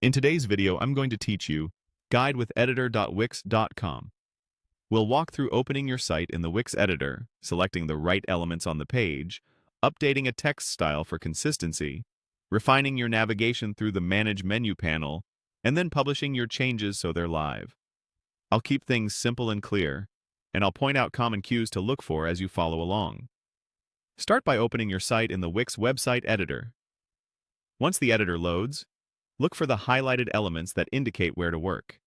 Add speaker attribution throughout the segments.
Speaker 1: In today's video, I'm going to teach you Guide with Editor.wix.com. We'll walk through opening your site in the Wix editor, selecting the right elements on the page, updating a text style for consistency, refining your navigation through the Manage menu panel, and then publishing your changes so they're live. I'll keep things simple and clear, and I'll point out common cues to look for as you follow along. Start by opening your site in the Wix website editor. Once the editor loads, look for the highlighted elements that indicate where to work.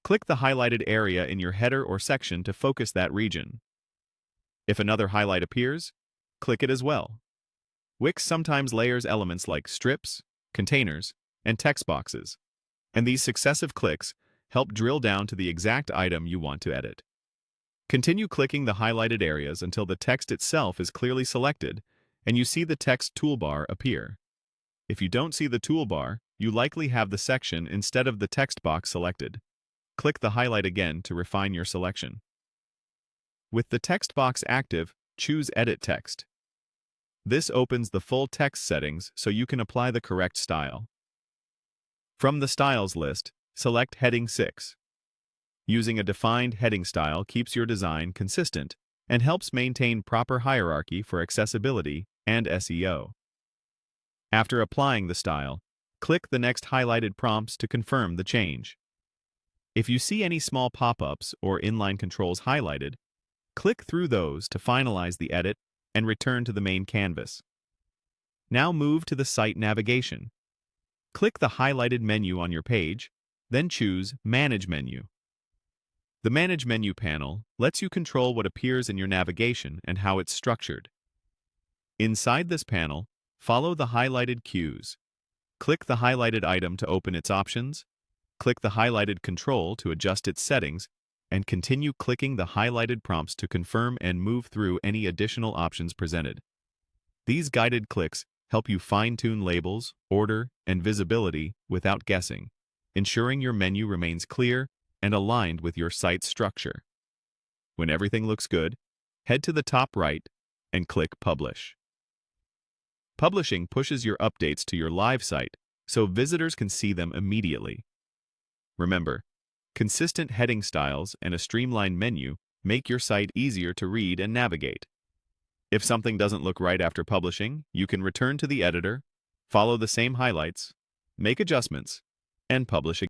Speaker 1: Click the highlighted area in your header or section to focus that region. If another highlight appears, click it as well. Wix sometimes layers elements like strips, containers, and text boxes, and these successive clicks help drill down to the exact item you want to edit. Continue clicking the highlighted areas until the text itself is clearly selected and you see the text toolbar appear. If you don't see the toolbar, you likely have the section instead of the text box selected. Click the highlight again to refine your selection. With the text box active, choose Edit Text. This opens the full text settings so you can apply the correct style. From the Styles list, select Heading 6. Using a defined heading style keeps your design consistent and helps maintain proper hierarchy for accessibility and SEO. After applying the style, click the next highlighted prompts to confirm the change. If you see any small pop-ups or inline controls highlighted, click through those to finalize the edit and return to the main canvas. Now move to the site navigation. Click the highlighted menu on your page, then choose Manage menu. The Manage menu panel lets you control what appears in your navigation and how it's structured. Inside this panel, follow the highlighted cues. Click the highlighted item to open its options, click the highlighted control to adjust its settings, and continue clicking the highlighted prompts to confirm and move through any additional options presented. These guided clicks help you fine-tune labels, order, and visibility without guessing, ensuring your menu remains clear and aligned with your site's structure. When everything looks good, head to the top right and click Publish. Publishing pushes your updates to your live site so visitors can see them immediately. Remember, consistent heading styles and a streamlined menu make your site easier to read and navigate. If something doesn't look right after publishing, you can return to the editor, follow the same highlights, make adjustments, and publish again.